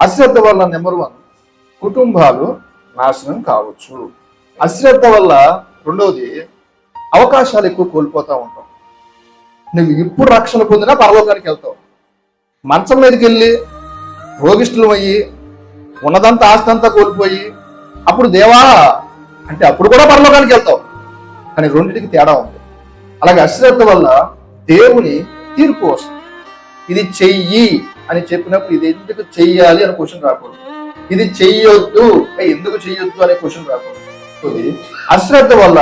అశ్రద్ధ వల్ల నెంబర్ 1 కుటుంబాలు నాశనం కావచ్చు. అశ్రద్ధ వల్ల రెండవది అవకాశాలు ఎక్కువ కోల్పోతూ ఉంటాం. నువ్వు ఇప్పుడు రక్షణ పొందినా పరలోకానికి వెళ్తావు. మంచం మీదకి వెళ్ళి రోగిష్ఠులం అయ్యి ఉన్నదంతా ఆస్తంతా కోల్పోయి అప్పుడు దేవా అంటే అప్పుడు కూడా పరలోకానికి వెళ్తావు. కానీ రెండింటికి తేడా ఉంది. అలాగే అశ్రద్ధ వల్ల దేవుని తీర్పు వస్తుంది. ఇది చెయ్యి అని చెప్పినప్పుడు ఇది ఎందుకు చెయ్యాలి అనే క్వశ్చన్ రాకూడదు. ఇది చెయ్యొద్దు ఎందుకు చెయ్యొద్దు అనే క్వశ్చన్ రాకూడదు. అశ్రద్ధ వల్ల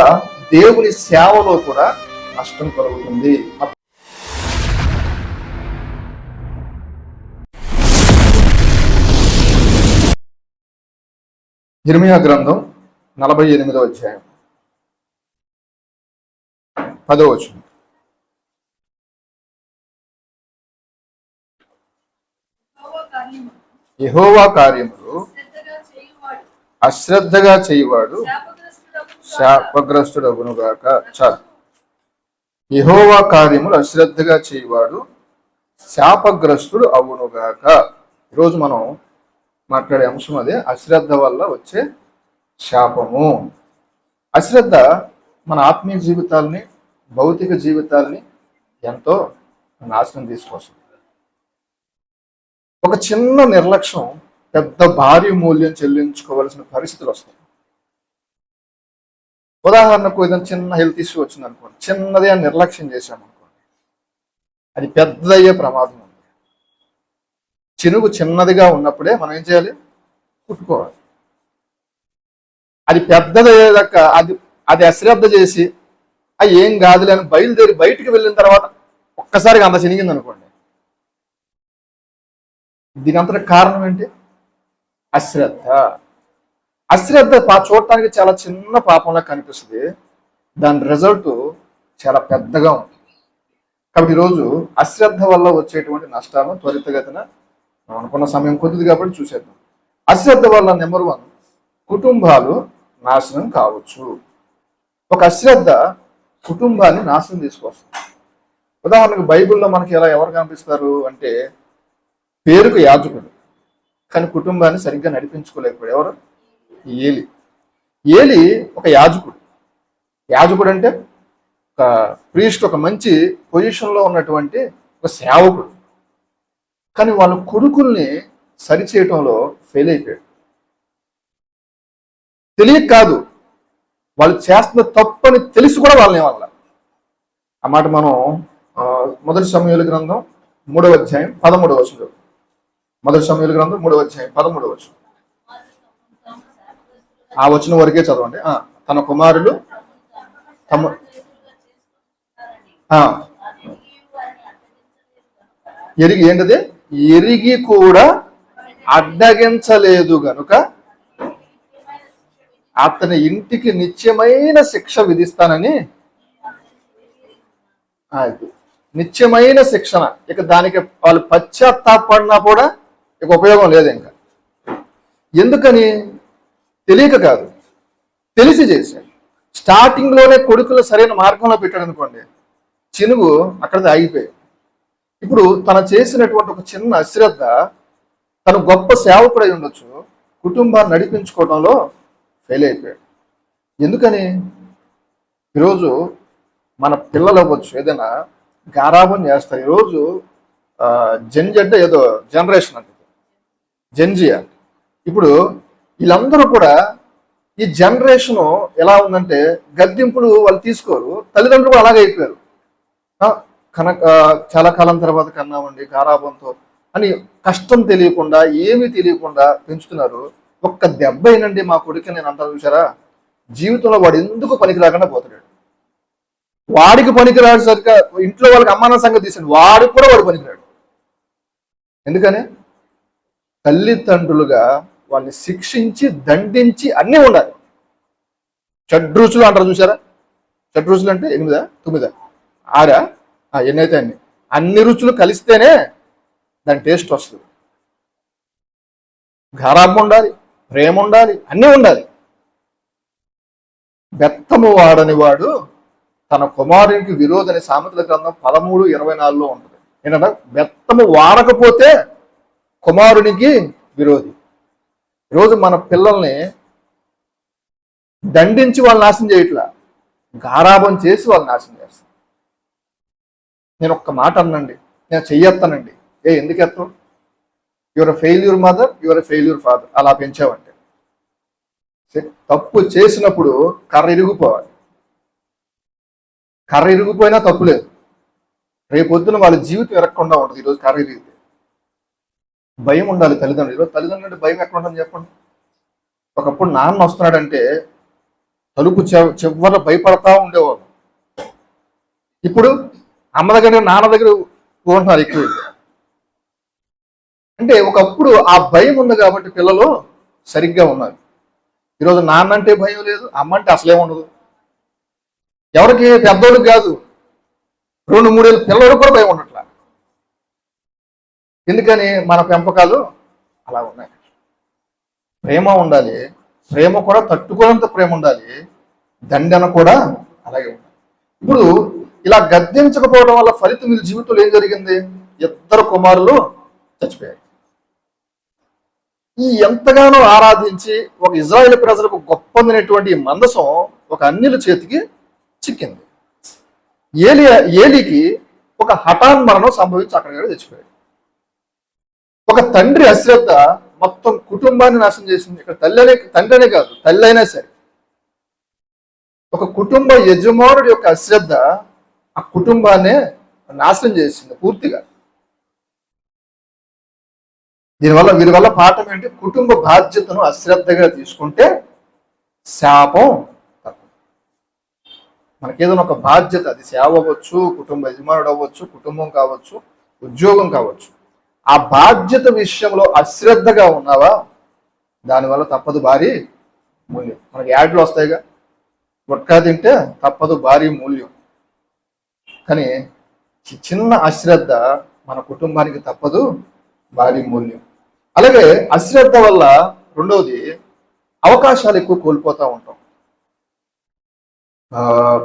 దేవుని సేవలో కూడా నష్టం కలుగుతుంది. యిర్మీయా గ్రంథం 48వ అధ్యాయం 10వ వచనం. యెహోవా కార్యములు అశ్రద్ధగా చేయువాడు శాపగ్రస్తుడగునుగాక. చాలు. యెహోవా కార్యములు అశ్రద్ధగా చేయువాడు శాపగ్రస్తుడు అవునుగాక. ఈరోజు మనం మాట్లాడే అంశం అదే, అశ్రద్ధ వల్ల వచ్చే శాపము. అశ్రద్ధ మన ఆత్మీయ జీవితాలని భౌతిక జీవితాలని ఎంతో నాశనం తీసుకొస్తుంది. ఒక చిన్న నిర్లక్ష్యం పెద్ద భారీ మూల్యం చెల్లించుకోవాల్సిన పరిస్థితులు వస్తాయి. ఉదాహరణకు ఏదైనా చిన్న హెల్త్ ఇష్యూ వచ్చింది అనుకోండి, చిన్నదే అని నిర్లక్ష్యం చేశామనుకోండి, అది పెద్దయ్యే ప్రమాదం ఉంది. చినుగు చిన్నదిగా ఉన్నప్పుడే మనం ఏం చేయాలి? కుట్టుకోవాలి. అది పెద్దదయ్యేదాకా అది అశ్రద్ధ చేసి అది ఏం కాదులే అని బయలుదేరి బయటికి వెళ్ళిన తర్వాత ఒక్కసారిగా అంత చినిగింది అనుకోండి, దీనంతటి కారణం ఏంటి? అశ్రద్ధ. అశ్రద్ధ చూడటానికి చాలా చిన్న పాపంలా కనిపిస్తుంది, దాని రిజల్ట్ చాలా పెద్దగా ఉంటుంది. కాబట్టి ఈరోజు అశ్రద్ధ వల్ల వచ్చేటువంటి నష్టాలను త్వరితగతిన అనుకున్న సమయం కొద్దిది కాబట్టి చూసేద్దాం. అశ్రద్ధ వల్ల నెంబర్ 1 కుటుంబాలు నాశనం కావచ్చు. ఒక అశ్రద్ధ కుటుంబాన్ని నాశనం తీసుకొస్తుంది. ఉదాహరణకు బైబిల్లో మనకి ఎవరు కనిపిస్తారు అంటే, పేరుకు యాజకుడు కానీ కుటుంబాన్ని సరిగ్గా నడిపించుకోలేకపోయాడు. ఎవరు? ఏలి ఒక యాజకుడు. యాజకుడు అంటే ఒక ప్రీస్ట్, ఒక మంచి పొజిషన్లో ఉన్నటువంటి ఒక సేవకుడు. కానీ వాళ్ళ కొడుకుల్ని సరిచేయటంలో ఫెయిల్ అయిపోయాడు. తెలియక కాదు, వాళ్ళు చేస్తున్న తప్పని తెలిసి కూడా వాళ్ళని వాళ్ళ ఆ మాట మనం 1 సమూయేలు గ్రంథం 3వ అధ్యాయం 13వ వచనం. 1 సమూయేలు గ్రంథం 3వ అధ్యాయం 13వ వచనం. ఆ వచనం వరకే చదవండి. తన కుమారులు ఎరిగి ఏంటది? ఎరిగి కూడా అడ్డగించలేదు గనుక అతని ఇంటికి నిత్యమైన శిక్ష విధిస్తానని. నిత్యమైన శిక్షణ. ఇక దానికి వాళ్ళు పశ్చాత్తాపడినా కూడా ఇక ఉపయోగం లేదు. ఇంకా ఎందుకని? తెలియక కాదు, తెలిసి చేశాడు. స్టార్టింగ్లోనే కొడుకులు సరైన మార్గంలో పెట్టాడు అనుకోండి, చినుగు అక్కడ ఆగిపోయాడు. ఇప్పుడు తను చేసినటువంటి ఒక చిన్న అశ్రద్ధ, తను గొప్ప సేవకుడై ఉండొచ్చు, కుటుంబాన్ని నడిపించుకోవడంలో ఫెయిల్ అయిపోయాడు. ఎందుకని? ఈరోజు మన పిల్లలు అవ్వచ్చు ఏదైనా గారాబం చేస్తారు. ఈరోజు జెన్జెడ్ ఏదో జనరేషన్ అంటే జెన్జియా. ఇప్పుడు వీళ్ళందరూ కూడా ఈ జనరేషను ఎలా ఉందంటే గద్దింపులు వాళ్ళు తీసుకోరు, తల్లిదండ్రులు కూడా అలాగే అయిపోయారు. చాలా కాలం తర్వాత కన్నామండి గారాబంతో అని కష్టం తెలియకుండా ఏమీ తెలియకుండా పెంచుతున్నారు. ఒక్క దెబ్బ అయినండి మా కొడుకు నేను అంటాను చూసారా, జీవితంలో వాడు ఎందుకు పనికి రాకుండా పోతున్నాడు. వాడికి పనికిరాడు సరిగ్గా, ఇంట్లో వాళ్ళకి అమ్మాన సంగతి తీసాడు, వాడికి కూడా వాడు పనికిరాడు. ఎందుకని? తల్లిదండ్రులుగా వాళ్ళని శిక్షించి దండించి అన్నీ ఉండాలి. షడ్రుచులు అంటారు చూసారా, షడ్రుచులు అంటే 8, 9, 6 ఎన్నైతే అన్ని రుచులు కలిస్తేనే దాని టేస్ట్ వస్తుంది. గారాబం ఉండాలి, ప్రేమ ఉండాలి, అన్నీ ఉండాలి. బెత్తము వాడని వాడు తన కుమారునికి విరోధని సామెతల గ్రంథం 13:24 ఉంటుంది. ఏంటంటే బెత్తము వాడకపోతే కుమారునికి విరోధి. ఈరోజు మన పిల్లల్ని దండించి వాళ్ళు నాశనం చేయట్లా, గారాబం చేసి వాళ్ళు నాశనం చేస్తారు. నేను ఒక్క మాట అన్నండి, నేను చెయ్యొత్తానండి. ఎందుకు ఎత్తావు? Your failure mother, your failure father. అలా పెంచావంటే తప్పు చేసినప్పుడు కర్ర ఇరిగిపోవాలి. కర్ర ఇరిగిపోయినా తప్పు లేదు, రేపొద్దున వాళ్ళ జీవితం ఎరగకుండా ఉంటుంది. ఈరోజు కర్ర ఇరిగితే భయం ఉండాలి తల్లిదండ్రులు. ఈరోజు తల్లిదండ్రులు అంటే భయం ఎక్కడ ఉంటుంది చెప్పండి? ఒకప్పుడు నాన్న వస్తున్నాడంటే తలుపు చివర భయపడతా ఉండేవాళ్ళు. ఇప్పుడు అమ్మ దగ్గర నాన్న దగ్గర ఉంటున్నారు ఎక్కువ. అంటే ఒకప్పుడు ఆ భయం ఉంది కాబట్టి పిల్లలు సరిగ్గా ఉన్నారు. ఈరోజు నాన్న అంటే భయం లేదు, అమ్మ అంటే అసలే ఉండదు. ఎవరికి? పెద్దోడికి కాదు, 2-3 ఏళ్ళ పిల్లలకు కూడా భయం ఉండట్లా. ఎందుకని? మన పెంపకాలు అలా ఉన్నాయి. ప్రేమ ఉండాలి, ప్రేమ కూడా తట్టుకోనంత ప్రేమ ఉండాలి, దండన కూడా అలాగే ఉండాలి. ఇప్పుడు ఇలా గద్దించకపోవడం వల్ల ఫలితం వీళ్ళ జీవితంలో ఏం జరిగింది? 2 కుమారులు చచ్చిపోయారు. ఈ ఎంతగానో ఆరాధించి ఒక ఇజ్రాయేల్ ప్రజలకు గొప్పదైనటువంటి మందసం ఒక అన్యుల చేతికి చిక్కింది. ఏలికి ఒక హఠాన్ మరణం సంభవించి అక్కడ చచ్చిపోయాడు. ఒక తండ్రి అశ్రద్ధ మొత్తం కుటుంబాన్ని నాశనం చేసింది. ఇక్కడ తండ్రి అనే కాదు, తల్లి అయినా సరే. ఒక కుటుంబ యజమానుడి యొక్క అశ్రద్ధ ఆ కుటుంబాన్ని నాశనం చేసింది పూర్తిగా. వీరి వల్ల పాఠం ఏంటి? కుటుంబ బాధ్యతను అశ్రద్ధగా తీసుకుంటే శాపం తప్పదు. మనకేదైనా ఒక బాధ్యత, అది సేవ అవ్వచ్చు, కుటుంబ యజమానుడు అవ్వచ్చు, కుటుంబం కావచ్చు, ఉద్యోగం కావచ్చు, ఆ బాధ్యత విషయంలో అశ్రద్ధగా ఉన్నావా, దానివల్ల తప్పదు భారీ మూల్యం. మనకి యాడ్లు వస్తాయిగా, గుట్కా తింటే తప్పదు భారీ మూల్యం. కానీ చిన్న అశ్రద్ధ మన కుటుంబానికి తప్పదు భారీ మూల్యం. అలాగే అశ్రద్ధ వల్ల రెండవది అవకాశాలు ఎక్కువ కోల్పోతూ ఉంటాం.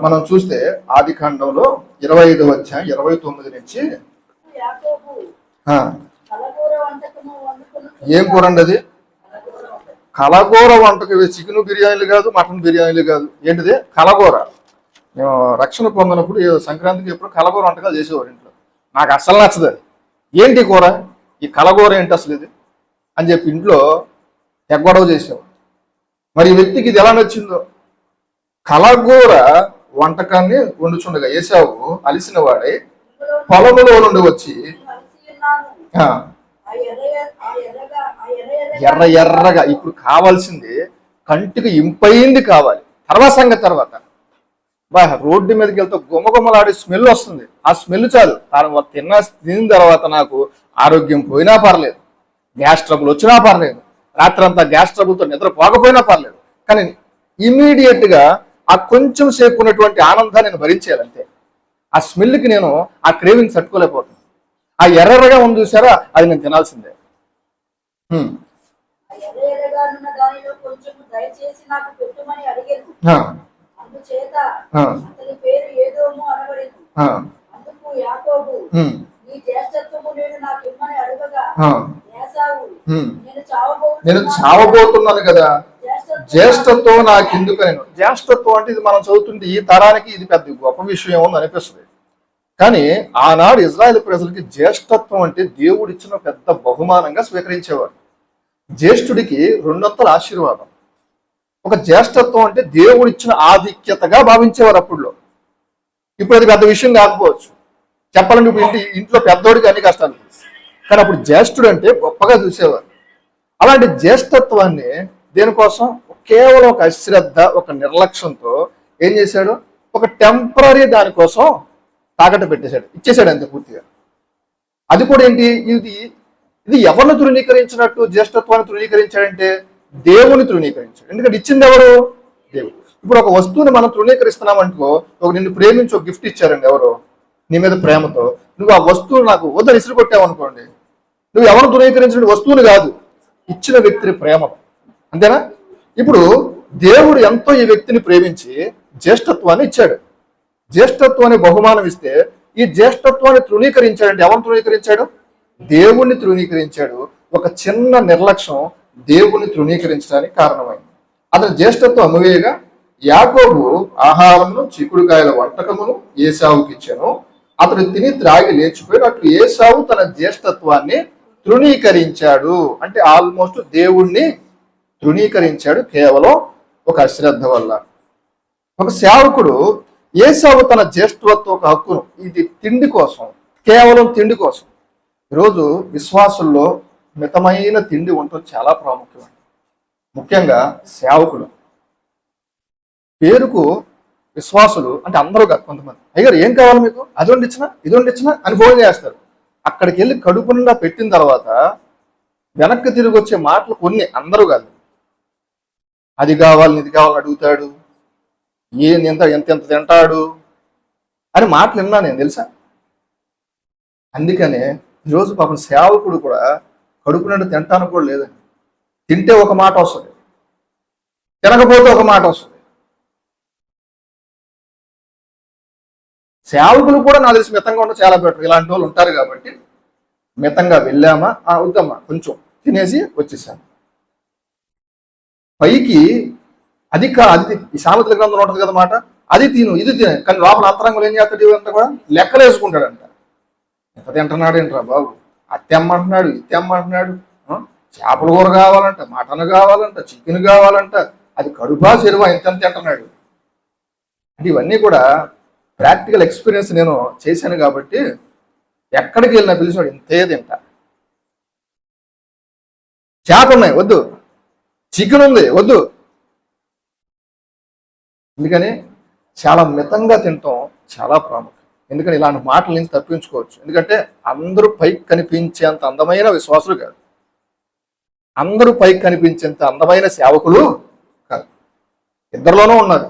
మనం చూస్తే ఆదికాండంలో 25వ అధ్యాయం 29 నుంచి ఏం కూర అండి అది? కలగూర వంటకు. చికెన్ బిర్యానీలు కాదు, మటన్ బిర్యానీలు కాదు, ఏంటిది? కలగూర. మేము రక్షణ పొందినప్పుడు సంక్రాంతికి ఎప్పుడు కలగూర వంటకాలు చేసేవారు ఇంట్లో. నాకు అస్సలు నచ్చదు. ఏంటి కూర, ఈ కలగూర ఏంటి అసలు ఇది అని చెప్పి ఇంట్లో ఎగ్గొడవ చేసేవారు. మరి ఈ వ్యక్తికి ఇది ఎలా నచ్చిందో, కలగూర వంటకాన్ని వండుచుండగా ఏశావు అలిసిన వాడై పొలములో నుండి వచ్చి ఎర్రగా. ఇప్పుడు కావాల్సింది కంటికి ఇంపైంది కావాలి. తర్వాత రోడ్డు మీదకి వెళ్తే గుమ్మగుమ్మలాడే స్మెల్ వస్తుంది. ఆ స్మెల్ చాలు. తిన్న తర్వాత నాకు ఆరోగ్యం పోయినా పర్లేదు, గ్యాస్ ట్రబుల్ వచ్చినా పర్లేదు, రాత్రంతా గ్యాస్ ట్రబుల్తో నిద్ర పోకపోయినా పర్లేదు, కానీ ఇమీడియట్ గా ఆ కొంచెం సేపు ఉన్నటువంటి ఆనందాన్ని నేను భరించేయాలంతే. ఆ స్మెల్కి నేను ఆ క్రేవింగ్ తట్టుకోలేకపోతున్నాను. ఆ ఎర్రగా ఉంది చూసారా, అది నేను తినాల్సిందే. నేను చావబోతున్నాను కదా, జ్యేష్ఠత్వం నాకు ఎందుకు? నేను జ్యేష్ఠత్వం అంటే ఇది మనం చదువుతుంటే ఈ తరానికి ఇది పెద్ద గొప్ప విషయం ఏమో అనిపిస్తుంది. కానీ ఆనాడు ఇజ్రాయేల్ ప్రజలకి జ్యేష్ఠత్వం అంటే దేవుడు ఇచ్చిన పెద్ద బహుమానంగా స్వీకరించేవారు. జ్యేష్ఠుడికి 200 ఆశీర్వాదం. ఒక జ్యేష్ఠత్వం అంటే దేవుడు ఇచ్చిన ఆధిక్యతగా భావించేవారు అప్పుడులో. ఇప్పుడు అది పెద్ద విషయం కాకపోవచ్చు. చెప్పాలంటే ఇప్పుడు ఇంట్లో పెద్దోడికి అన్ని కష్టాలు, కానీ అప్పుడు జ్యేష్ఠుడు అంటే గొప్పగా చూసేవారు. అలాంటి జ్యేష్ఠత్వాన్ని దేనికోసం? కేవలం ఒక అశ్రద్ధ, ఒక నిర్లక్ష్యంతో ఏం చేశాడు? ఒక టెంపరీ దానికోసం తాకట్టు పెట్టేశాడు, ఇచ్చేసాడు అంతే పూర్తిగా. అది కూడా ఏంటి? ఇది ఎవరిని తృణీకరించినట్టు? జ్యేష్ఠత్వాన్ని తృణీకరించాడంటే దేవుని తృణీకరించాడు. ఎందుకంటే ఇచ్చింది ఎవరు? దేవుడు. ఇప్పుడు ఒక వస్తువుని మనం తృణీకరిస్తున్నామనుకో, నిన్ను ప్రేమించి ఒక గిఫ్ట్ ఇచ్చారండి ఎవరో నీ మీద ప్రేమతో, నువ్వు ఆ వస్తువు నాకు వద్దని ఇసురు కొట్టావు అనుకోండి, నువ్వు ఎవరిని తృణీకరించిన వస్తువుని కాదు, ఇచ్చిన వ్యక్తిని ప్రేమ. అంతేనా? ఇప్పుడు దేవుడు ఎంతో ఈ వ్యక్తిని ప్రేమించి జ్యేష్ఠత్వాన్ని ఇచ్చాడు. జ్యేష్ఠత్వాన్ని బహుమానం ఇస్తే ఈ జ్యేష్ఠత్వాన్ని తృణీకరించాడంటే ఎవరిని తృణీకరించాడు? దేవుణ్ణి తృణీకరించాడు. ఒక చిన్న నిర్లక్ష్యం దేవుని తృణీకరించడానికి కారణమైంది. అతని జ్యేష్ఠత్వం అమవేయగా యాకోబు ఆహారమును చిక్కుడుకాయల వంటకమును ఏసావుకి ఇచ్చాను. అతడు తిని త్రాగి లేచిపోయాడు. అట్లు ఏసావు తన జ్యేష్ఠత్వాన్ని తృణీకరించాడు. అంటే ఆల్మోస్ట్ దేవుణ్ణి తృణీకరించాడు కేవలం ఒక అశ్రద్ధ వల్ల. ఒక సేవకుడు ఏసావు తన జ్యేష్ఠత్వ ఒక హక్కును, ఇది తిండి కోసం, కేవలం తిండి కోసం. ఈరోజు విశ్వాసుల్లో మితమైన తిండి ఉండటం చాలా ప్రాముఖ్యం. ముఖ్యంగా సేవకులు పేరుకు విశ్వాసులు అంటే అందరూ కాదు, కొంతమంది అయ్యారు ఏం కావాలి మీకు, అది వండిచ్చినా ఇది వండిచ్చినా అని ఫోన్ చేస్తారు. అక్కడికి వెళ్ళి కడుపు నిండా పెట్టిన తర్వాత వెనక్కి తిరిగి వచ్చే మాటలు కొన్ని, అందరూ కాదు. అది కావాలని ఇది కావాలని అడుగుతాడు, ఎంత ఎంత ఎంత తింటాడు అని మాటలు విన్నా నేను, తెలుసా. అందుకనే ఈరోజు పాపం సేవకుడు కూడా కడుపు నిండా తింటాను కూడా లేదండి. తింటే ఒక మాట వస్తుంది, తినకపోతే ఒక మాట వస్తుంది. సేవకులు కూడా నాకు తెలిసి మితంగా ఉండడం చాలా బెటర్. ఇలాంటి వాళ్ళు ఉంటారు కాబట్టి మితంగా వెళ్ళామా, వద్దమ్మా కొంచెం తినేసి వచ్చేసాను. పైకి అది ఈ సామెతల గ్రంథంలో ఉంటుంది కదా మాట, అది తిను ఇది తినే, కానీ లోపల అంతరంగంలో ఏం చేస్తాడు అంతా కూడా లెక్కలు వేసుకుంటాడంట. ఎంత తింటున్నాడు ఏంట్రా బాబు, అత్తెమ్మంటున్నాడు ఇత్తెమ్మంటున్నాడు, చేపల కూర కావాలంట, మటన్ కావాలంట, చికెన్ కావాలంట, అది కడుపా చెరువా ఎంత తింటున్నాడు. అంటే ఇవన్నీ కూడా ప్రాక్టికల్ ఎక్స్పీరియన్స్ నేను చేశాను కాబట్టి ఎక్కడికి వెళ్ళినా పిలిచినాడు ఇంతే తింటా. చేప ఉన్నాయి వద్దు, చికెన్ ఉంది వద్దు. అందుకని చాలా మితంగా తినటం చాలా ప్రాముఖ్యం. ఎందుకంటే ఇలాంటి మాటల నుంచి తప్పించుకోవచ్చు. ఎందుకంటే అందరూ పైకి కనిపించేంత అందమైన విశ్వాసులు కాదు, అందరూ పైకి కనిపించేంత అందమైన సేవకులు కాదు, ఇద్దరిలోనూ ఉన్నారు.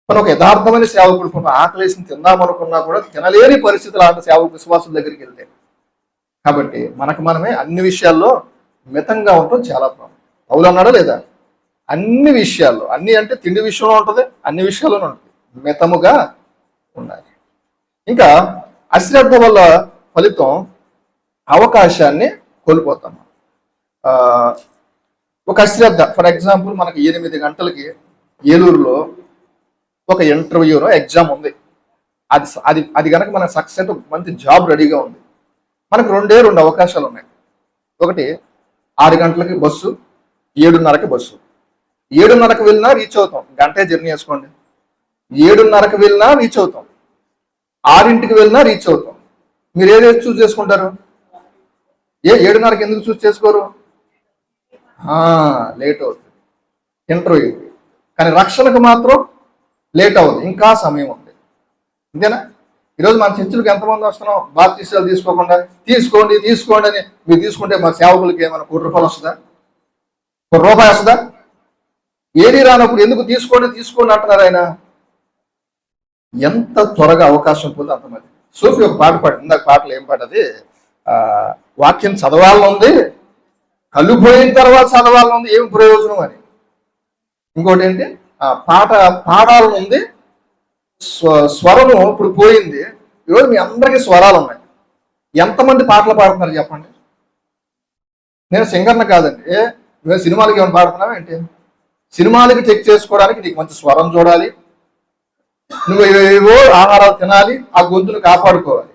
మనం ఒక యథార్థమైన సేవకుడు ఆకలేసిన తిందామనుకున్నా కూడా తినలేని పరిస్థితులు ఆట సేవకు విశ్వాసుల దగ్గరికి వెళ్తే. కాబట్టి మనకు మనమే అన్ని విషయాల్లో మితంగా ఉండటం చాలా ప్రాముఖ్యం. పౌలు అన్నాడా లేదా, అన్ని విషయాల్లో, అన్ని అంటే తిండి విషయంలో ఉంటుంది, అన్ని విషయాల్లోనూ ఉంటుంది, మితముగా ఉండాలి. ఇంకా అశ్రద్ధ వల్ల ఫలితం అవకాశాన్ని కోల్పోతాం. ఒక అశ్రద్ధ, ఫర్ ఎగ్జాంపుల్ మనకి 8 గంటలకి ఏలూరులో ఒక ఇంటర్వ్యూనో ఎగ్జామ్ ఉంది. అది అది అది కనుక మనకు సక్సెస్ అయితే మంచి జాబ్ రెడీగా ఉంది. మనకు 2 అవకాశాలు ఉన్నాయి. ఒకటి 6 గంటలకి బస్సు, 7:30కి బస్సు. 7:30కి వెళ్ళినా రీచ్ అవుతాం, గంటే జర్నీ వేసుకోండి. 7:30కి వెళ్ళినా రీచ్ అవుతాం, 6ంటికి వెళ్ళినా రీచ్ అవుతాం. మీరు ఏదైతే చూస్ చేసుకుంటారు? 7:30కి ఎందుకు చూస్ చేసుకోరు? లేట్ అవుతుంది ఇంటర్వ్యూకి, కానీ రక్షణకు మాత్రం లేట్ అవుతుంది, ఇంకా సమయం ఉంది. అంతేనా? ఈరోజు మన చర్చలకు ఎంతమంది వస్తున్నాం బాప్తీసాలు తీసుకోకుండా, తీసుకోండి తీసుకోండి అని మీరు తీసుకుంటే మా సేవకులకి ఏమైనా ₹1 వస్తుందా, ₹1 వస్తుందా? ఏది రానప్పుడు ఎందుకు తీసుకోండి తీసుకోండి అంటున్నారు ఆయన. ఎంత త్వరగా అవకాశం పోతే అంతమంది. సూఫీ ఒక పాట పాడు, ఇందాక పాటలు ఏం పాటది, వాక్యం చదవాలని ఉంది, కళ్ళు పోయిన తర్వాత చదవాలని ఉంది, ఏం ప్రయోజనం అని. ఇంకోటి ఏంటి, పాట పాడాలని ఉంది, స్వరము ఇప్పుడు పోయింది. ఈరోజు మీ అందరికీ స్వరాలు ఉన్నాయి, ఎంతమంది పాటలు పాడుతున్నారు చెప్పండి? నేను సింగర్ని కాదండి. నువ్వు సినిమాలకి ఏమైనా పాడుతున్నావా ఏంటి? సినిమాలకి చెక్ చేసుకోవడానికి నీకు మంచి స్వరం చూడాలి, నువ్వు ఏవో ఆహారాలు తినాలి, ఆ గొంతును కాపాడుకోవాలి.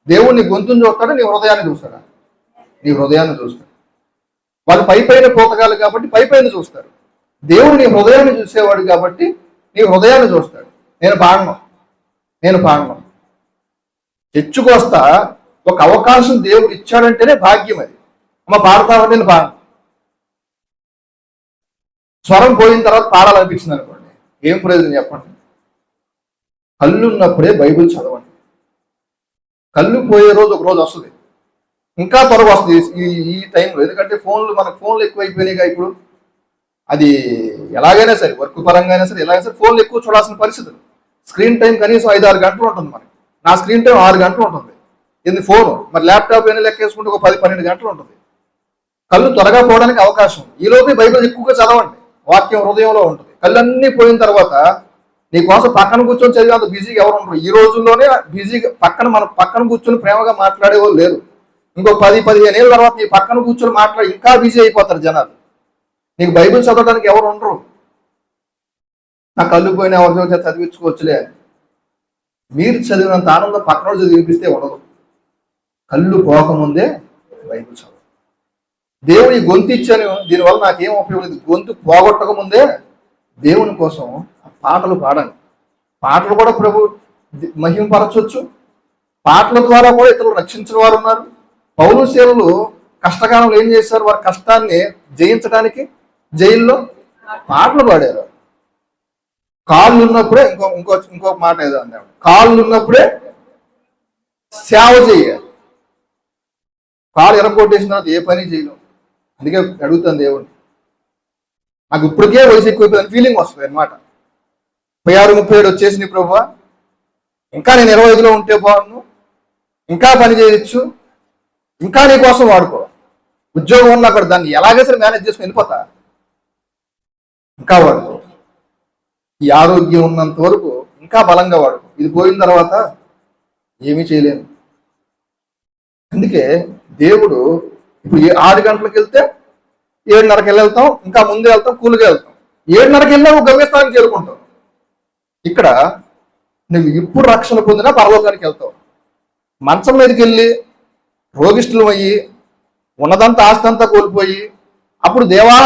దేవుడు నీ గొంతును చూస్తాడు, నీ హృదయాన్ని చూస్తాడా? నీ హృదయాన్ని చూస్తాడు. వాళ్ళు పైపైన పోతగాలు కాబట్టి పైపైన చూస్తారు. దేవుడు నీ హృదయాన్ని చూసేవాడు కాబట్టి నీ హృదయాన్ని చూస్తాడు. నేను పాడను తెచ్చుకొస్తా, ఒక అవకాశం దేవుడు ఇచ్చాడంటేనే భాగ్యం. అది అమ్మ పాడతావని నేను పాడను. స్వరం పోయిన తర్వాత పాడాలనిపించింది అనుకోండి, ఏం ప్రయోజనం చెప్పండి? కళ్ళు ఉన్నప్పుడే బైబిల్ చదవండి. కళ్ళు పోయే రోజు ఒక రోజు వస్తుంది, ఇంకా త్వరగా వస్తుంది ఈ టైంలో. ఎందుకంటే మనకు ఫోన్లు ఎక్కువైపోయినాయిగా ఇప్పుడు. అది ఎలాగైనా సరే, వర్క్ పరంగా అయినా సరే, ఎలాగైనా సరే ఫోన్లు ఎక్కువ చూడాల్సిన పరిస్థితులు. స్క్రీన్ టైం కనీసం 5-6 గంటలు ఉంటుంది మనకి. నా స్క్రీన్ టైం 6 గంటలు ఉంటుంది. ఇది ఫోను, మరి ల్యాప్టాప్ అయినా లెక్క వేసుకుంటే ఒక 10-12 గంటలు ఉంటుంది. కళ్ళు త్వరగా పోవడానికి అవకాశం. ఈలోపు బైబిల్ ఎక్కువగా చదవండి, వాక్యం హృదయంలో ఉంటుంది. కళ్ళన్నీ పోయిన తర్వాత నీకోసం పక్కన కూర్చొని చదివేంత బిజీగా ఎవరు ఉండరు. ఈ రోజుల్లోనే బిజీగా మన పక్కన కూర్చొని ప్రేమగా మాట్లాడేవాళ్ళు లేరు. ఇంకో 10-15 ఏళ్ళ తర్వాత నీ పక్కన కూర్చొని మాట్లాడి ఇంకా బిజీ అయిపోతారు జనాలు. నీకు బైబిల్ చదవడానికి ఎవరు ఉండరు. నా కళ్ళు పోయినా ఎవరితో చదివించుకోవచ్చులే అని. మీరు చదివినంత ఆనందం పక్కన చదివిపిస్తే ఉండదు. కళ్ళు పోకముందే బైబిల్ చదవ. దేవుని గొంతు ఇచ్చాను, దీనివల్ల నాకేం ఉపయోగం లేదు. గొంతు పోగొట్టక ముందే దేవుని కోసం పాటలు పాడండి. పాటలు కూడా ప్రభు మహిమపరచవచ్చు. పాటల ద్వారా కూడా ఇతరులు రక్షించిన వారు ఉన్నారు. పౌలు శీలలు కష్టకాలంలో ఏం చేశారు? వారి కష్టాన్ని జయించడానికి జైల్లో పాటలు పాడారు. కాళ్ళు ఉన్నప్పుడే ఇంకొక మాట ఏదో అన్నాడు, కాళ్ళు ఉన్నప్పుడే సేవ చేయాలి. కాళ్ళు ఎరగొట్టేసిన తర్వాత ఏ పని చేయలేం. అందుకే అడుగుతాను దేవుడిని. నాకు ఇప్పటికే వయసు ఎక్కువైపోయిందని ఫీలింగ్ వస్తుంది అనమాట. 36-37 వచ్చేసింది ప్రభువా, ఇంకా నేను 25లో ఉంటే బాగున్నాను, ఇంకా పని చేయొచ్చు, ఇంకా నీ కోసం వాడుకో. ఉద్యోగం ఉన్న అక్కడ దాన్ని ఎలాగే సరే మేనేజ్ చేసుకుని వెళ్ళిపోతా, ఇంకా వాడుకో. ఈ ఆరోగ్యం ఉన్నంత వరకు ఇంకా బలంగా వాడుకో. ఇది పోయిన తర్వాత ఏమీ చేయలేను. అందుకే దేవుడు ఇప్పుడు 6 గంటలకు వెళ్తే 7:30కి వెళ్తాం, ఇంకా ముందే వెళ్తాం, కూలుగా వెళ్తాం. 7:30కి వెళ్ళినా నువ్వు గమ్యస్థానానికి చేరుకుంటావు. ఇక్కడ నువ్వు ఇప్పుడు రక్షణ పొందినా పరలోకానికి వెళ్తావు. మంచం మీదకి వెళ్ళి రోగిష్ఠులు అయ్యి ఉన్నదంతా ఆస్తి అంతా కోల్పోయి అప్పుడు దేవా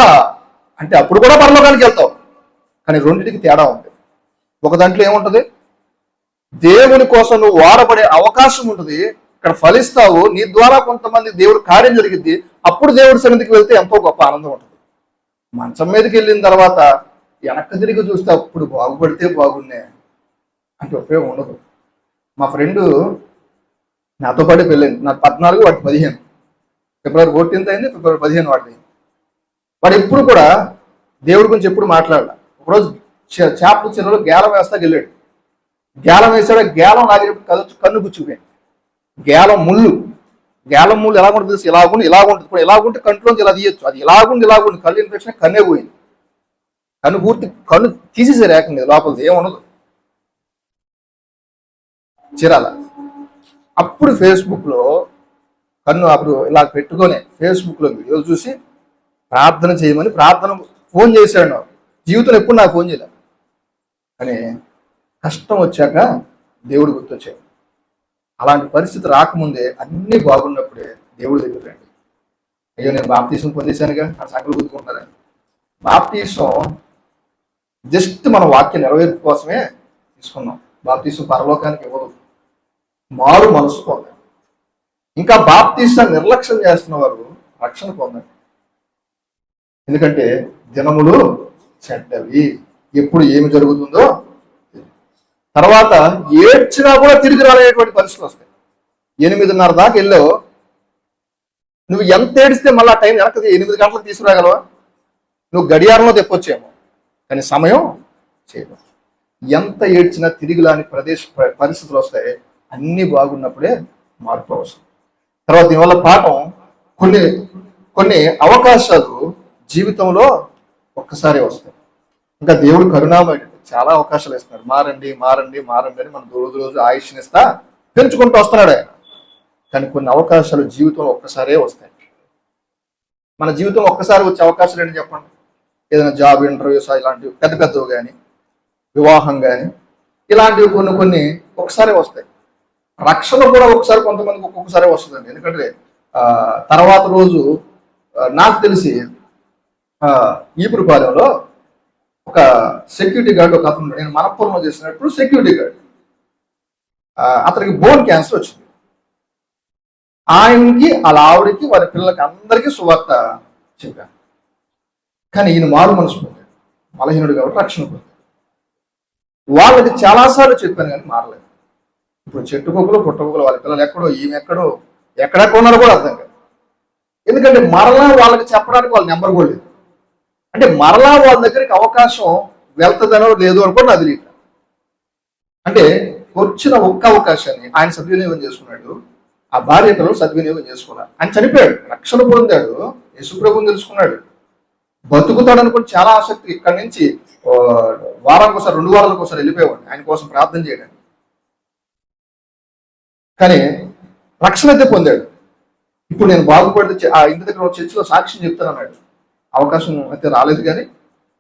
అంటే అప్పుడు కూడా పరలోకానికి వెళ్తావు. కానీ రెండింటికి తేడా ఉంది. ఒక దాంట్లో ఏముంటుంది? దేవుని కోసం నువ్వు వాడబడే అవకాశం ఉంటుంది. ఇక్కడ ఫలిస్తావు, నీ ద్వారా కొంతమంది దేవుడు కార్యం జరిగింది. అప్పుడు దేవుడి సన్నిధికి వెళ్తే ఎంతో గొప్ప ఆనందం ఉంటుంది. మంచం మీదకి వెళ్ళిన తర్వాత వెనక్కి తిరిగి చూస్తే అప్పుడు బాగుపడితే బాగున్నే అంటే ఉపయోగం ఉండదు. మా ఫ్రెండు నాతో పాటు పెళ్ళింది. నాకు 14, వాడికి 15. ఫిబ్రవరి 14th అయింది, ఫిబ్రవరి 15 వాడిది. వాడు ఎప్పుడు కూడా దేవుడి గురించి ఎప్పుడు మాట్లాడాల. ఒకరోజు చేపల చెరువులో గేలం వేస్తాకి వెళ్ళాడు. గేలం వేసాడు, గేలం లాగేటప్పుడు కన్ను గుచ్చుకుపోయింది. గేలం ముళ్ళు ఎలా ఉంటుంది తెలుసు? ఇలాగుంటుంది. ఇలాగుంటే కంట్లోంచి ఇలా తీయచ్చు. అది ఇలాగుండి కళ్ళు ఇన్ఫెక్షన్, కన్నే పోయింది. కన్ను తీసేసారు ఏకంగా, లోపలిది ఏముండదు, చీరాల. అప్పుడు ఫేస్బుక్లో కన్ను అప్పుడు ఇలా పెట్టుకొని ఫేస్బుక్లో వీడియోలు చూసి ప్రార్థన చేయమని ఫోన్ చేశాడు. జీవితంలో ఎప్పుడు నాకు ఫోన్ చేయలే. కానీ కష్టం వచ్చాక దేవుడు గుర్తొచ్చాడు. అలాంటి పరిస్థితి రాకముందే అన్నీ బాగున్నప్పుడే దేవుడి దగ్గర రండి. అయ్యో నేను బాప్తీసం పొందేశానుగా ఆ సంకలు గుర్తుకుంటారని. బాప్తీసం జస్ట్ మన వాక్య నెరవేర్పు కోసమే తీసుకున్నాం. బాప్తీసం పరలోకానికి ఇవ్వదు, మారు మనసు పొందండి. ఇంకా బాప్తీసాన్ని నిర్లక్ష్యం చేస్తున్న వారు రక్షణ పొందండి. ఎందుకంటే దినములు చెడ్డవి, ఎప్పుడు ఏమి జరుగుతుందో. తర్వాత ఏడ్చినా కూడా తిరిగి రాలేటువంటి పరిస్థితులు వస్తాయి. 8:30 దాకా వెళ్ళావు, నువ్వు ఎంత ఏడిస్తే మళ్ళీ ఆ టైం వెనక్కి 8 గంటలకు తీసుకురాగలవా? నువ్వు గడియారంలో తెప్పొచ్చేమో, కానీ సమయం చేయదు. ఎంత ఏడ్చినా తిరిగి రాని పరిస్థితులు వస్తాయి. అన్నీ బాగున్నప్పుడే మార్పు అవసరం. తర్వాత దీనివల్ల పాఠం, కొన్ని అవకాశాలు జీవితంలో ఒక్కసారి వస్తాయి. ఇంకా దేవుడు కరుణామయుడు, చాలా అవకాశాలు ఇస్తున్నాడు. మారండి అని మనం రోజు ఆయుష్నిస్తా పెంచుకుంటూ వస్తున్నాడు ఆయన. కానీ కొన్ని అవకాశాలు జీవితంలో ఒక్కసారే వస్తాయి. మన జీవితంలో ఒక్కసారి వచ్చే అవకాశాలు ఏంటి చెప్పండి? ఏదైనా జాబ్ ఇంటర్వ్యూస్ ఇలాంటివి పెద్దవి కానీ, వివాహం కానీ, ఇలాంటివి కొన్ని ఒకసారి వస్తాయి. రక్షణ కూడా ఒకసారి కొంతమందికి ఒక్కొక్కసారి వస్తుందండి. ఎందుకంటే తర్వాత రోజు నాకు తెలిసి ఈపురపాలెంలో ఒక సెక్యూరిటీ గార్డ్ ఒక అతను, నేను మనపురంలో చేసినప్పుడు సెక్యూరిటీ గార్డ్, అతనికి బోన్ క్యాన్సర్ వచ్చింది. ఆయనకి వాళ్ళ ఆవిడకి వారి పిల్లలకి అందరికీ సువార్త చెప్పాను. కానీ ఈయన మారు మనసు పొందాడు, బలహీనుడు కాబట్టి రక్షణ పొందాడు. వాళ్ళకి చాలాసార్లు చెప్పాను కానీ మారలేదు. ఇప్పుడు చెట్టుకొక్కలు పుట్టకొక్కలు, వాళ్ళ పిల్లలు ఎక్కడో, ఈమె ఎక్కడెక్కడ ఉన్నారో కూడా అర్థం కాదు. ఎందుకంటే మరలా వాళ్ళకి చెప్పడానికి వాళ్ళ నెంబర్ కూడా లేదు. అంటే మరలా వాళ్ళ దగ్గరికి అవకాశం వెళ్తుందనో లేదో అని కూడా నాకు తెలియదు. అంటే వచ్చిన ఒక్క అవకాశాన్ని ఆయన సద్వినియోగం చేసుకున్నాడు. ఆ భార్య పిల్లలు సద్వినియోగం చేసుకున్నారు. ఆయన చనిపోయాడు, రక్షణ పొందాడు, యేసుప్రభువుని తెలుసుకున్నాడు, బతుకుతాడు అనుకుని చాలా ఆసక్తి. ఇక్కడి నుంచి వారానికి ఒకసారి 2 వారాలకు ఒకసారి వెళ్ళిపోయేవాడు ఆయన కోసం ప్రార్థన చేయడానికి. కానీ రక్షణ అయితే పొందాడు. ఇప్పుడు నేను బాగుపడితే ఆ ఇంటి దగ్గర చర్చిలో సాక్ష్యం చెప్తాను అన్నాడు. అవకాశం అయితే రాలేదు, కానీ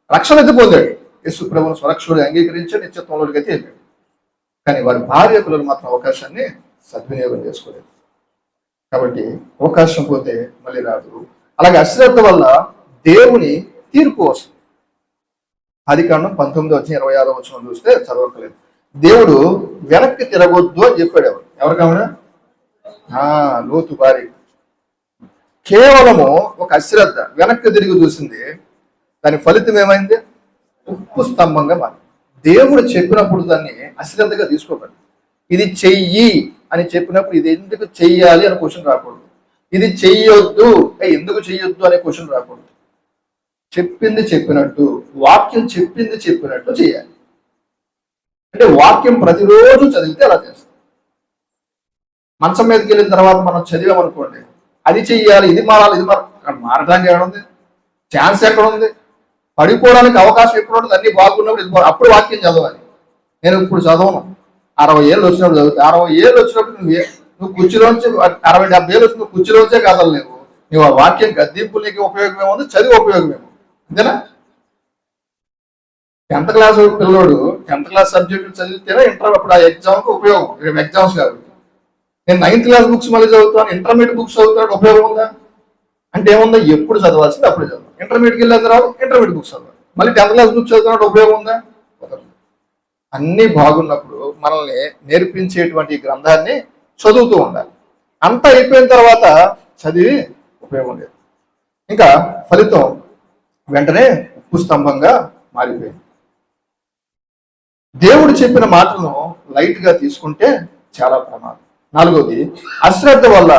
రక్షణ అయితే పొందాడు. యేసు ప్రభువును స్వరక్షకుడు అంగీకరించాడు, నిత్యత్వంలోకి అయితే వెళ్ళాడు. కానీ వారి భార్య పిల్లలు మాత్రం అవకాశాన్ని సద్వినియోగం చేసుకోలేదు. కాబట్టి అవకాశం పోతే మళ్ళీ రాదు. అలాగే అశ్రద్ధ వల్ల దేవుని తీర్పు వస్తుంది. ఆదికాండం 19:26 చూస్తే చదవకలేదు. దేవుడు వెనక్కి తిరగొద్దు అని చెప్పాడు. ఎవరు కావునా? లోతు భార్య కేవలము ఒక అశ్రద్ధ వెనక్కి తిరిగి చూసింది. దాని ఫలితం ఏమైంది? ఉప్పు స్తంభంగా మారింది. దేవుడు చెప్పినప్పుడు దాన్ని అశ్రద్ధగా తీసుకోకండి. ఇది చెయ్యి అని చెప్పినప్పుడు ఇది ఎందుకు చెయ్యాలి అనే క్వశ్చన్ రాకూడదు. ఇది చెయ్యొద్దు, ఎందుకు చెయ్యొద్దు అనే క్వశ్చన్ రాకూడదు. చెప్పింది చెప్పినట్టు, వాక్యం చెప్పింది చెప్పినట్టు చేయాలి. అంటే వాక్యం ప్రతిరోజు చదివితే అలా చేస్తాం. మంచం మీదకి వెళ్ళిన తర్వాత మనం చదివామనుకోండి, అది చెయ్యాలి, ఇది మారాలి, ఇది మారడానికి ఎక్కడుంది? ఛాన్స్ ఎక్కడుంది? పడిపోవడానికి అవకాశం ఎప్పుడు ఉంటుంది? అన్ని బాగున్నప్పుడు అప్పుడు వాక్యం చదవాలి. నేను ఇప్పుడు చదవను, 60 ఏళ్ళు వచ్చినప్పుడు చదువుతా. 60 ఏళ్ళు వచ్చినప్పుడు నువ్వు కుర్చీలోంచి 60-70 ఏళ్ళు వచ్చిన కుర్చీలోంచే కదలలేవు. నువ్వు ఆ వాక్యం గద్దింపు నీకు ఉపయోగమే ఉంది, చదివి ఉపయోగమేమో, అంతేనా? 10th క్లాస్ పిల్లోడు 10th క్లాస్ సబ్జెక్టు చదివితేనే ఇంటర్ అప్పుడు ఆ ఎగ్జామ్కి ఉపయోగం. రేపు ఎగ్జామ్స్ కాబట్టి నేను 9th క్లాస్ బుక్స్ మళ్ళీ చదువుతాను, ఇంటర్మీడియట్ బుక్స్ చదువుతాడు, ఉపయోగం ఉందా? అంటే ఏముందా? ఎప్పుడు చదవాల్సింది అప్పుడు చదవాలి. ఇంటర్మీడియట్కి వెళ్ళిన తర్వాత ఇంటర్మీడియట్ బుక్స్ చదవాలి. మళ్ళీ 10th క్లాస్ బుక్స్ చదువుతున్నట్టు ఉపయోగం ఉందా? అన్నీ బాగున్నప్పుడు మనల్ని నేర్పించేటువంటి గ్రంథాన్ని చదువుతూ ఉండాలి. అంతా అయిపోయిన తర్వాత చదివి ఉపయోగం లేదు. ఇంకా ఫలితం వెంటనే ఉప్పు స్తంభంగా మారిపోయింది. దేవుడు చెప్పిన మాటలను లైట్గా తీసుకుంటే చాలా ప్రమాదం. 4వది, అశ్రద్ధ వల్ల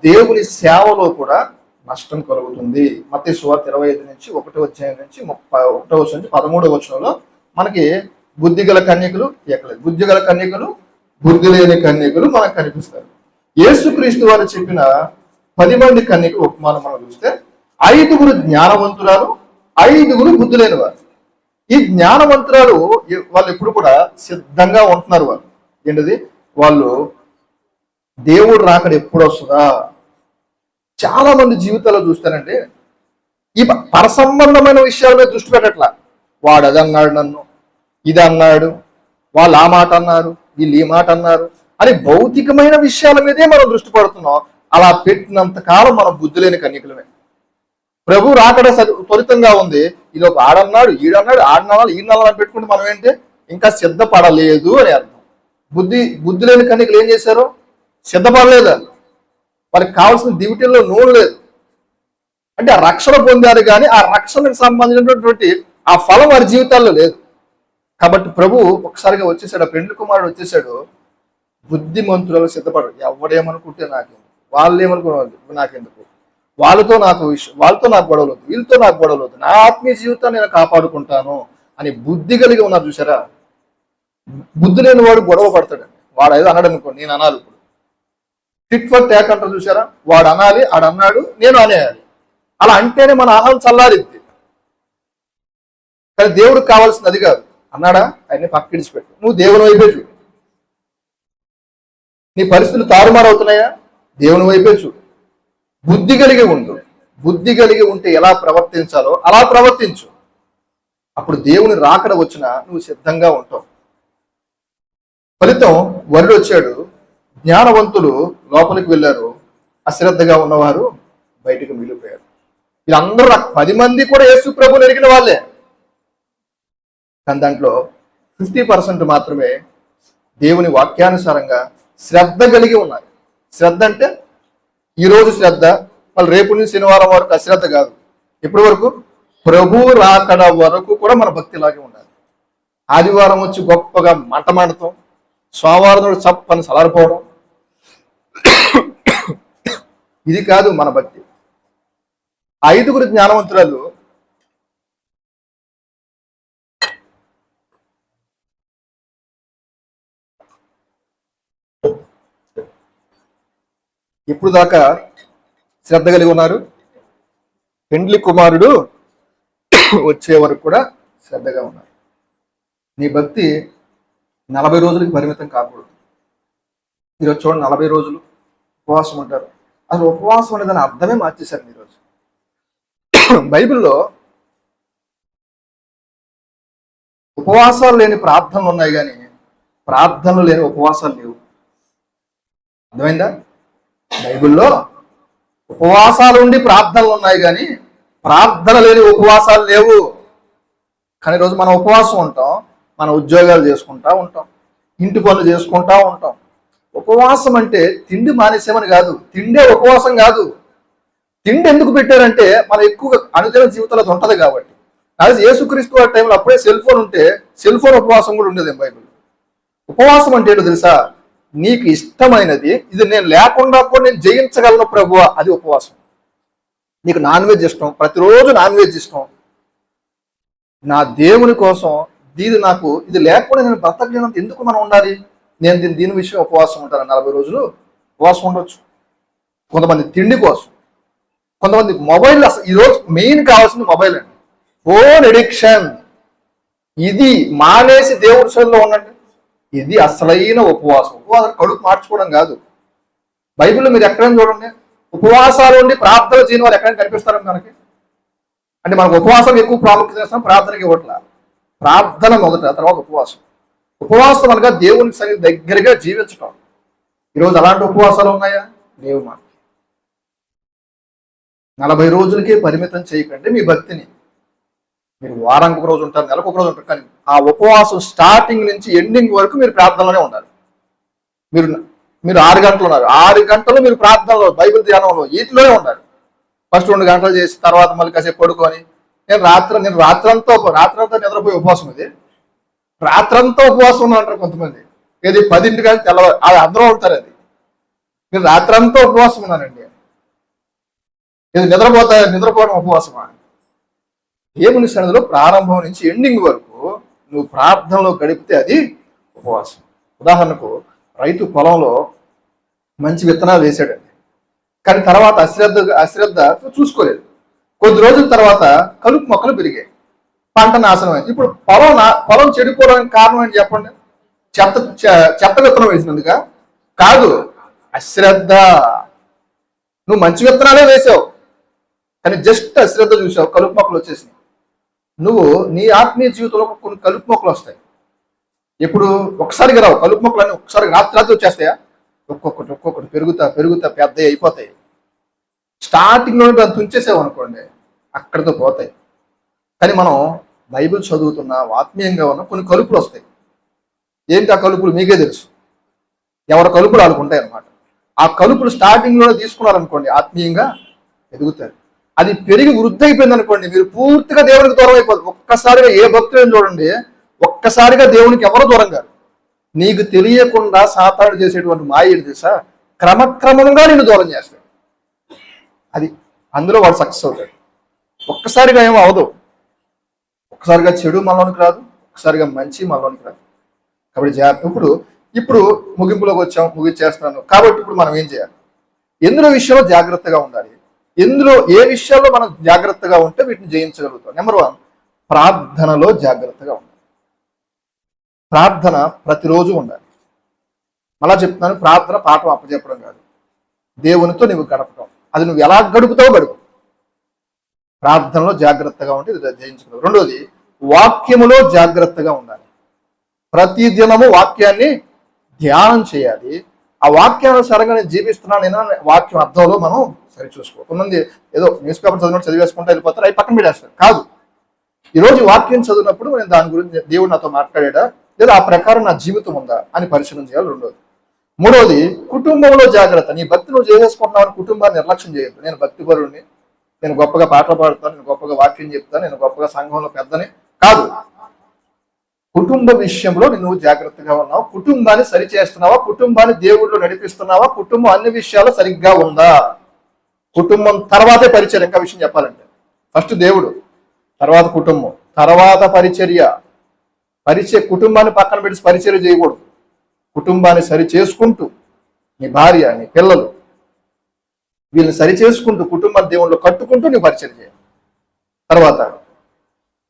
దేవుని సేవలో కూడా నష్టం కలుగుతుంది. మత్తయి సువార్త 25:1-13 మనకి బుద్ధి గల కన్యకులు ఎక్కలేదు, బుద్ధి గల కన్యకులు, బుద్ధి లేని కన్యకులు మనకు కనిపిస్తారు. యేసుక్రీస్తు వారు చెప్పిన 10 మంది కన్యకులు ఉపమానం మనం చూస్తే 5 జ్ఞానవంతురాలు, 5 బుద్ధి లేని వారు. ఈ జ్ఞానవంతురాలు వాళ్ళు ఎప్పుడు కూడా సిద్ధంగా ఉంటున్నారు. వాళ్ళు ఏంటిది? వాళ్ళు దేవుడు రాకడ ఎప్పుడు వస్తుందా? చాలా మంది జీవితాల్లో చూస్తానంటే ఈ పరసంబంధమైన విషయాల మీద దృష్టి పెట్టట్లా. వాడు అది అన్నాడు, నన్ను ఇది అన్నాడు, వాళ్ళు ఆ మాట అన్నారు, వీళ్ళు ఈ మాట అన్నారు అని భౌతికమైన విషయాల మీదే మనం దృష్టి పడుతున్నాం. అలా పెట్టినంత కాలం మనం బుద్ధి లేని కన్యకులమే. ప్రభు రాకడ త్వరితంగా ఉంది. ఈలోపు ఆడన్నాడు, ఈడన్నాడు, ఆడనాలు ఈడనాలని పెట్టుకుంటే మనం ఏంటి? ఇంకా సిద్ధపడలేదు అని అర్థం. బుద్ధి లేని కన్యకులు ఏం చేశారు? సిద్ధపడలేదు. వాళ్ళకి కావాల్సిన దివిటీల్లో నూనె లేదు. అంటే ఆ రక్షణ పొందారు, కానీ ఆ రక్షణకు సంబంధించినటువంటి ఆ ఫలం వారి జీవితాల్లో లేదు. కాబట్టి ప్రభు ఒకసారిగా వచ్చేసాడు, ఆ పెండ్లి కుమారుడు వచ్చేసాడు. బుద్ధిమంతులలో సిద్ధపడరు. ఎవడేమనుకుంటే నాకెందుకు, వాళ్ళు ఏమనుకున్నారు నాకెందుకు, వాళ్ళతో నాకు గొడవలు వద్దు, వీళ్ళతో నాకు గొడవలు వద్దు, నా ఆత్మీయ జీవితాన్ని నేను కాపాడుకుంటాను అని బుద్ధి కలిగి ఉన్నారు. చూసారా? బుద్ధి లేని వాడు గొడవ పడతాడండి. వాడు ఏదో అన్నాడు అనుకో, నేను అనాలి. ఇప్పుడు టిట్ ఫర్ ట్యాక్ అంటారు చూసారా? వాడు అనాలి, ఆడన్నాడు, నేను అనేయాలి. అలా అంటేనే మన ఆహారం చల్లారిద్ది. కానీ దేవుడికి కావాల్సింది అది కాదు. అన్నాడా, ఆయన్ని పక్కడిచిపెట్టు, నువ్వు దేవుని వైపే చూడు. నీ పరిస్థితులు తారుమారు అవుతున్నాయా? దేవుని వైపే చూడు. బుద్ధి కలిగి ఉండు. బుద్ధి కలిగి ఉంటే ఎలా ప్రవర్తించాలో అలా ప్రవర్తించు. అప్పుడు దేవుని రాకడ వచ్చినా నువ్వు సిద్ధంగా ఉంటావు. ఫలితం వరుడు వచ్చాడు, జ్ఞానవంతులు లోపలికి వెళ్ళారు, అశ్రద్ధగా ఉన్నవారు బయటకు మిగిలిపోయారు. వీళ్ళందరూ 10 మంది కూడా యేసు ప్రభువుని ఎరిగిన వాళ్ళే. కానీ దాంట్లో 50% మాత్రమే దేవుని వాక్యానుసారంగా శ్రద్ధ కలిగి ఉన్నారు. శ్రద్ధ అంటే ఈరోజు శ్రద్ధ, మళ్ళీ రేపు నుంచి శనివారం వరకు అశ్రద్ధ కాదు. ఎప్పటి వరకు? ప్రభు రాకడ వరకు కూడా మన భక్తిలాగే ఉండాలి. ఆదివారం వచ్చి గొప్పగా మంట మండతాం, సోమవారం చప్పని సలారిపోవడం, ఇది కాదు మన భక్తి. 5 జ్ఞానవంతురాలు ఎప్పుడు దాకా శ్రద్ధ కలిగి ఉన్నారు? పెండ్లి కుమారుడు వచ్చే వరకు కూడా శ్రద్ధగా ఉన్నారు. నీ భక్తి 40 రోజులకి పరిమితం కాకూడదు. ఈరోజు చూడండి, 40 రోజులు ఉపవాసం ఉంటారు. అసలు ఉపవాసం అనే దాని అర్థమే మార్చేశారు ఈరోజు. బైబిల్లో ఉపవాసాలు లేని ప్రార్థనలు ఉన్నాయి, కానీ ప్రార్థనలు లేని ఉపవాసాలు లేవు. అర్థమైందా? బైబిల్లో ఉపవాసాలు ఉండి ప్రార్థనలు ఉన్నాయి, కానీ ప్రార్థన లేని ఉపవాసాలు లేవు. కానీ ఈరోజు మనం ఉపవాసం ఉంటాం, మన ఉద్యోగాలు చేసుకుంటా ఉంటాం, ఇంటి పనులు చేసుకుంటా ఉంటాం. ఉపవాసం అంటే తిండి మానేసామని కాదు, తిండే ఉపవాసం కాదు. తిండి ఎందుకు పెట్టారంటే మనం ఎక్కువగా అనుదిన జీవితంలో ఉంటుంది కాబట్టి. అది యేసుక్రీస్తు వారి టైంలో అప్పుడే సెల్ ఫోన్ ఉంటే సెల్ ఫోన్ ఉపవాసం కూడా ఉండేది బైబిల్. ఉపవాసం అంటే ఏంటో తెలుసా? నీకు ఇష్టమైనది ఇది నేను లేకుండా కూడా నేను జయించగలను ప్రభువా, అది ఉపవాసం. నీకు నాన్ వెజ్ ఇష్టం, ప్రతిరోజు నాన్ వెజ్ ఇష్టం, నా దేవుని కోసం నాకు ఇది లేకుండా నేను బ్రతకలేనంత ఎందుకు మనం ఉండాలి? నేను దీని విషయం ఉపవాసం ఉంటాను. 40 రోజులు ఉపవాసం ఉండొచ్చు. కొంతమంది తిండి కోసం, కొంతమంది మొబైల్. అసలు ఈరోజు మెయిన్ కావాల్సింది మొబైల్ అండి, ఫోన్ ఎడిక్షన్. ఇది మానేసి దేవుడి సన్నిధిలో ఉండండి. ఇది అసలైన ఉపవాసం. ఉపవాసం కడుపు మార్చుకోవడం కాదు. బైబిల్లో మీరు ఎక్కడైనా చూడండి, ఉపవాసాలు ఉండి ప్రార్థన చేయని వారు ఎక్కడైనా కనిపిస్తారు మనకి? అంటే మనకు ఉపవాసం ఎక్కువ ప్రాముఖ్యత ఇస్తాం, ప్రార్థనకి ఇవ్వట్ల. ప్రార్థన మొదట, తర్వాత ఉపవాసం. ఉపవాసం అనగా దేవునికి సరి దగ్గరగా జీవించటం. ఈరోజు అలాంటి ఉపవాసాలు ఉన్నాయా? లేవు. మాట 40 రోజులకే పరిమితం చేయకండి మీ భక్తిని. మీరు వారానికి ఒక రోజు ఉంటారు, నెలకు ఒక రోజు ఉంటారు, కానీ ఆ ఉపవాసం స్టార్టింగ్ నుంచి ఎండింగ్ వరకు మీరు ప్రార్థనలోనే ఉండాలి. మీరు 6 గంటలు ఉన్నారు, 6 గంటలు మీరు ప్రార్థనలో, బైబిల్ ధ్యానంలో, వీటిలోనే ఉండాలి. ఫస్ట్ 2 గంటలు చేసి తర్వాత మళ్ళీ కాసేపు పడుకొని, నేను రాత్రంతా నిద్రపోయి ఉపవాసం. ఇది రాత్రంతా ఉపవాసం అంటారు కొంతమంది. ఇది 10 కానీ తెల్లవారు, అది అందరూ ఉంటారు. అది మీరు రాత్రంతా ఉపవాసం ఉన్నానండి, ఇది నిద్రపోవడం ఉపవాసమా? దేవుని సన్నిధిలో ప్రారంభం నుంచి ఎండింగ్ వరకు నువ్వు ప్రార్థనలో గడిపితే అది ఉపవాసం. ఉదాహరణకు రైతు పొలంలో మంచి విత్తనాలు వేసాడండి, కానీ తర్వాత అశ్రద్ధ చూసుకోలేదు. కొద్ది రోజుల తర్వాత కలుపు మొక్కలు పెరిగాయి, పంట నాశనం అయింది. ఇప్పుడు పొలం చెడిపోవడానికి కారణం ఏంటి చెప్పండి? చెత్త విత్తనం వేసినందుక కాదు, అశ్రద్ధ. నువ్వు మంచి విత్తనాలే వేసావు, కానీ జస్ట్ అశ్రద్ధ చూసావు, కలుపు మొక్కలు వచ్చేసినాయి. నువ్వు నీ ఆత్మీయ జీవితంలో కొన్ని కలుపు మొక్కలు వస్తాయి. ఎప్పుడు ఒకసారిగా రావు కలుపు మొక్కలు అన్నీ, ఒకసారి రాత్రి వచ్చేస్తాయా? ఒక్కొక్కటి పెరుగుతా పెద్ద అయిపోతాయి. స్టార్టింగ్లో దాన్ని తుంచేసావు అనుకోండి, అక్కడితో పోతాయి. కానీ మనం బైబిల్ చదువుతున్నా, ఆత్మీయంగా ఉన్న కొన్ని కలుపులు వస్తాయి. ఏంటి ఆ కలుపులు? మీకే తెలుసు. ఎవరి కలుపులు వాళ్ళకుంటాయి అన్నమాట. ఆ కలుపులు స్టార్టింగ్లోనే తీసుకున్నారనుకోండి, ఆత్మీయంగా ఎదుగుతారు. అది పెరిగి వృద్ధి అయిపోయింది అనుకోండి, మీరు పూర్తిగా దేవునికి దూరం అయిపోతుంది. ఒక్కసారిగా ఏ భక్తులను చూడండి, ఒక్కసారిగా దేవునికి ఎవరు దూరం కాదు. నీకు తెలియకుండా సాతాను చేసేటువంటి మాయ తెలుసా? క్రమక్రమంగా నేను దూరం చేస్తాడు. అది అందులో వాడు సక్సెస్ అవుతాడు. ఒక్కసారిగా ఏమో అవదు. ఒక్కసారిగా చెడు మనలోనికి రాదు, ఒక్కసారిగా మంచి మనలోనికి రాదు. కాబట్టి ఇప్పుడు ముగింపులోకి వచ్చాం, ముగించేస్తున్నాను. కాబట్టి ఇప్పుడు మనం ఏం చేయాలి? ఎందులో విషయంలో జాగ్రత్తగా ఉండాలి, ఏ విషయాల్లో మనం జాగ్రత్తగా ఉంటే వీటిని జయించగలుగుతాం? నెంబర్ 1, ప్రార్థనలో జాగ్రత్తగా ఉండాలి. ప్రార్థన ప్రతిరోజు ఉండాలి. మళ్ళా చెప్తున్నాను, ప్రార్థన పాఠం అప్పచెప్పడం కాదు, దేవునితో నువ్వు గడపడం. అది నువ్వు ఎలా గడుపుతావో గడుపు. ప్రార్థనలో జాగ్రత్తగా ఉంటే ఇది జయించగలవు. రెండోది, వాక్యములో జాగ్రత్తగా ఉండాలి. ప్రతి దినము వాక్యాన్ని ధ్యానం చేయాలి. ఆ వాక్యానుసారంగా నేను జీవిస్తున్నాను, వాక్యం అర్థంలో మనం సరి చూసుకో. కొంతమంది ఏదో న్యూస్ పేపర్ చదివినట్టు చదివేసుకుంటూ వెళ్ళిపోతారు, అవి పక్కన పెట్టేస్తారు. కాదు, ఈరోజు వాక్యం చదివినప్పుడు నేను దాని గురించి దేవుడు నాతో మాట్లాడా లేదా ఆ ప్రకారం నా జీవితం ఉందా అని పరిశీలన చేయాలి. రెండోది. మూడోది, కుటుంబంలో జాగ్రత్త. నీ భక్తి నువ్వు చేసేసుకుంటున్నావు, కుటుంబాన్ని నిర్లక్ష్యం చేయొద్దు. నేను భక్తిపరుడిని, నేను గొప్పగా పాటలు పాడుతాను, నేను గొప్పగా వాక్యం చెప్తాను, నేను గొప్పగా సంఘంలో పెద్దని కాదు. కుటుంబ విషయంలో నువ్వు జాగ్రత్తగా ఉన్నావు, కుటుంబాన్ని సరి చేస్తున్నావా, కుటుంబాన్ని దేవుళ్ళు నడిపిస్తున్నావా, కుటుంబం అన్ని విషయాలు సరిగ్గా ఉందా? కుటుంబం తర్వాతే పరిచర్య. ఇంకా విషయం చెప్పాలంటే ఫస్ట్ దేవుడు, తర్వాత కుటుంబం, తర్వాత పరిచర్య. కుటుంబాన్ని పక్కన పెట్టి పరిచర్య చేయకూడదు. కుటుంబాన్ని సరి చేసుకుంటూ నీ భార్య, నీ పిల్లలు, వీళ్ళని సరి చేసుకుంటూ కుటుంబాన్ని దేవుళ్ళు కట్టుకుంటూ నీ పరిచర్య చేయాలి. తర్వాత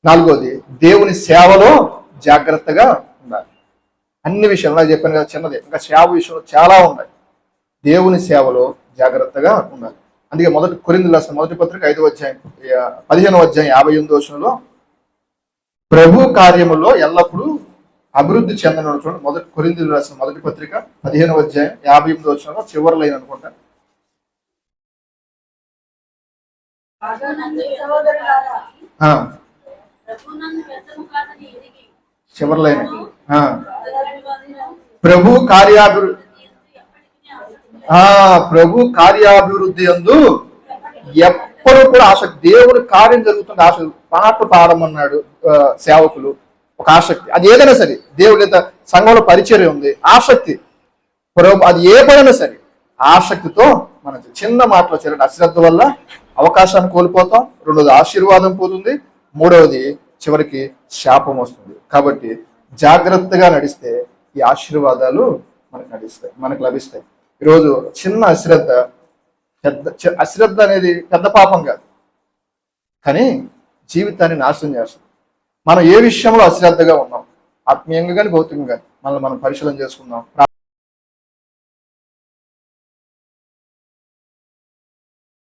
4వది, దేవుని సేవలో జాగ్రత్తగా ఉండాలి. అన్ని విషయాలు నాకు చెప్పాను కదా, చిన్నదే, ఇంకా సేవ విషయంలో చాలా ఉన్నాయి. దేవుని సేవలో జాగ్రత్తగా ఉండాలి. అందుకే కొరింథీయులకు రాసిన మొదటి పత్రిక 5వ అధ్యాయం 15వ అధ్యాయం 58వ వచనంలో ప్రభు కార్యములో ఎల్లప్పుడూ అభివృద్ధి చెందను. చూడండి, కొరింథీయులకు రాసిన మొదటి పత్రిక 15వ అధ్యాయం 58వ వచనంలో చివరి లైన్ అనుకుంటా. చివరి లైన్ ప్రభు కార్యాభివృద్ధి యందు ఎప్పుడు కూడా ఆసక్తి. దేవుడి కార్యం జరుగుతుంది ఆసక్తి. పాటలు పాడమన్నాడు సేవకులు, ఒక ఆసక్తి. అది ఏదైనా సరే, దేవుడి సంఘంలో పరిచర్య ఉంది, ఆసక్తి. ప్రభు అది ఏ పడైనా సరే ఆసక్తితో మనం చిన్న మాటలో చేరండి. అశ్రద్ధ వల్ల అవకాశాన్ని కోల్పోతాం, రెండోది ఆశీర్వాదం పోతుంది, మూడవది చివరికి శాపం వస్తుంది. కాబట్టి జాగ్రత్తగా నడిస్తే ఈ ఆశీర్వాదాలు మనకు లభిస్తాయి. ఈరోజు చిన్న అశ్రద్ధ అనేది పెద్ద పాపం కాదు, కానీ జీవితాన్ని నాశనం చేస్తుంది. మనం ఏ విషయంలో అశ్రద్ధగా ఉన్నాం, ఆత్మీయంగా కానీ భౌతికంగా కానీ మనం పరిశీలన చేసుకుందాం.